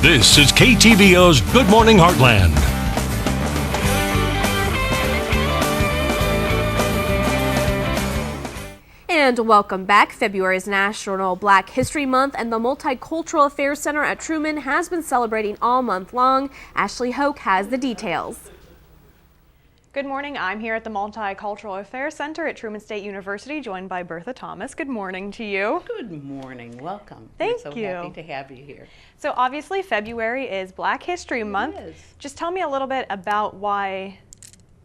This is KTVO's Good Morning Heartland. And welcome back. February is National Black History Month, and the Multicultural Affairs Center at Truman has been celebrating all month long. Ashley Hoke has the details. Good morning. I'm here at the Multicultural Affairs Center at Truman State University, joined by Bertha Thomas. Good morning to you. Good morning. Welcome. Thank We're so you. happy to have you here. So obviously February is Black History Month. It is. Just tell me a little bit about why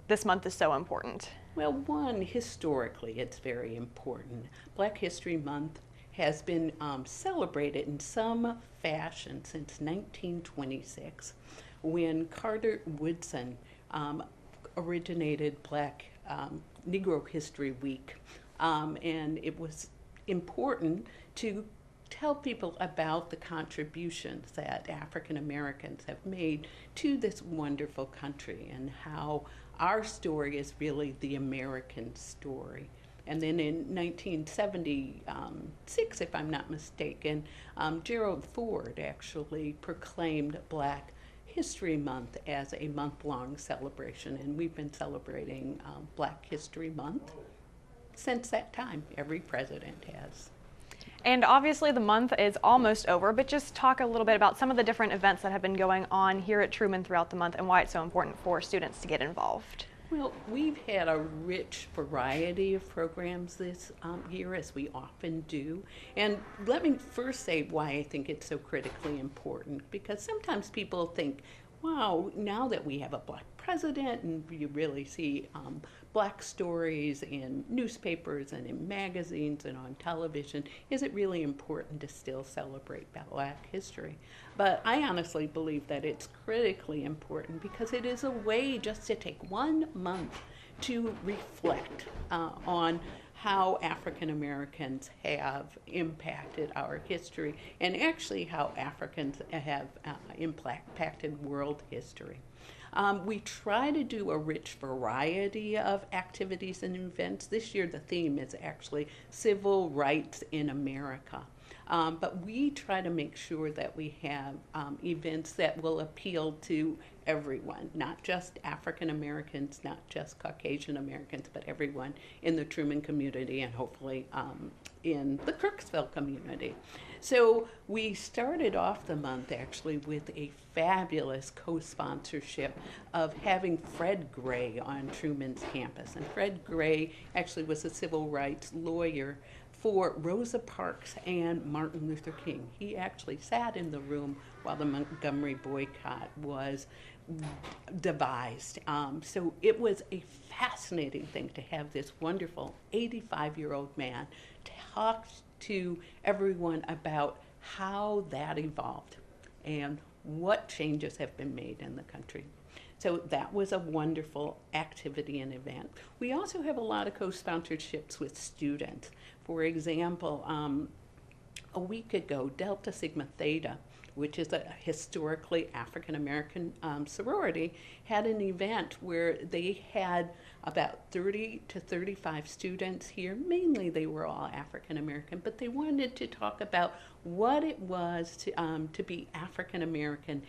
this month is so important. Well, one, historically, it's very important. Black History Month has been celebrated in some fashion since 1926, when Carter Woodson originated Black Negro History Week. And it was important to tell people about the contributions that African Americans have made to this wonderful country and how our story is really the American story. And then in 1976, if I'm not mistaken, Gerald Ford actually proclaimed Black History Month as a month-long celebration, and we've been celebrating Black History Month since that time. Every president has. And obviously the month is almost over, but just talk a little bit about some of the different events that have been going on here at Truman throughout the month and why it's so important for students to get involved. Well, we've had a rich variety of programs this year, as we often do. And let me first say why I think it's so critically important, because sometimes people think, wow, now that we have a Black president and you really see Black stories in newspapers and in magazines and on television, is it really important to still celebrate Black history? But I honestly believe that it's critically important because it is a way just to take 1 month to reflect on how African Americans have impacted our history and actually how Africans have impacted world history. We try to do a rich variety of activities and events. This year the theme is actually Civil Rights in America. But we try to make sure that we have events that will appeal to everyone, not just African Americans, not just Caucasian Americans, but everyone in the Truman community and hopefully in the Kirksville community. So we started off the month actually with a fabulous co-sponsorship of having Fred Gray on Truman's campus. And Fred Gray actually was a civil rights lawyer for Rosa Parks and Martin Luther King. He actually sat in the room while the Montgomery boycott was devised. So it was a fascinating thing to have this wonderful 85-year-old man talk to everyone about how that evolved and what changes have been made in the country. So that was a wonderful activity and event. We also have a lot of co-sponsorships with students. For example, a week ago, Delta Sigma Theta, which is a historically African American sorority, had an event where they had about 30 to 35 students here. Mainly they were all African American, but they wanted to talk about what it was to be African American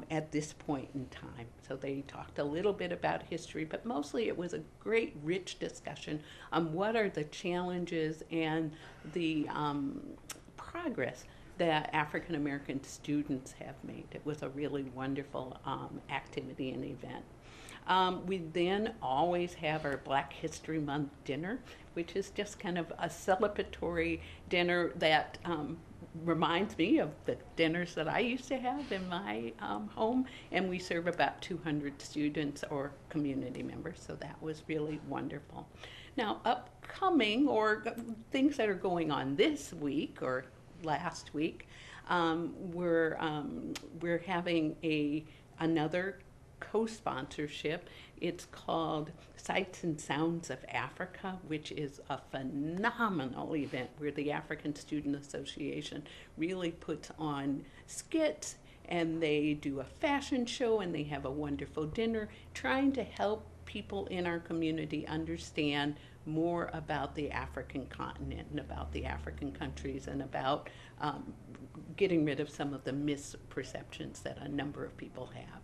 at this point in time. So they talked a little bit about history, but mostly it was a great, rich discussion on what are the challenges and the progress that African American students have made. It was a really wonderful activity and event. We then always have our Black History Month dinner, which is just kind of a celebratory dinner that reminds me of the dinners that I used to have in my home, and we serve about 200 students or community members, so that was really wonderful. Now, upcoming or things that are going on this week or last week, we're having another co-sponsorship. It's called Sights and Sounds of Africa, which is a phenomenal event where the African Student Association really puts on skits, and they do a fashion show, and they have a wonderful dinner trying to help people in our community understand more about the African continent and about the African countries and about getting rid of some of the misperceptions that a number of people have.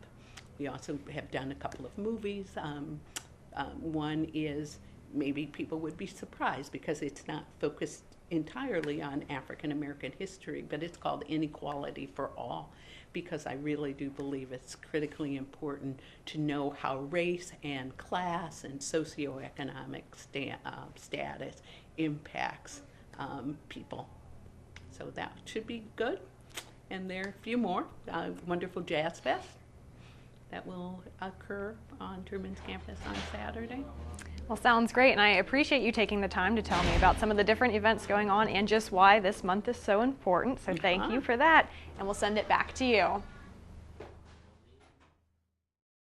We also have done a couple of movies. One is, maybe people would be surprised because it's not focused entirely on African American history, but it's called Inequality for All, because I really do believe it's critically important to know how race and class and socioeconomic status impacts people. So that should be good. And there are a few more. Wonderful Jazz Fest that will occur on Truman's campus on Saturday. Well, sounds great, and I appreciate you taking the time to tell me about some of the different events going on and just why this month is so important. So thank you for that, and we'll send it back to you.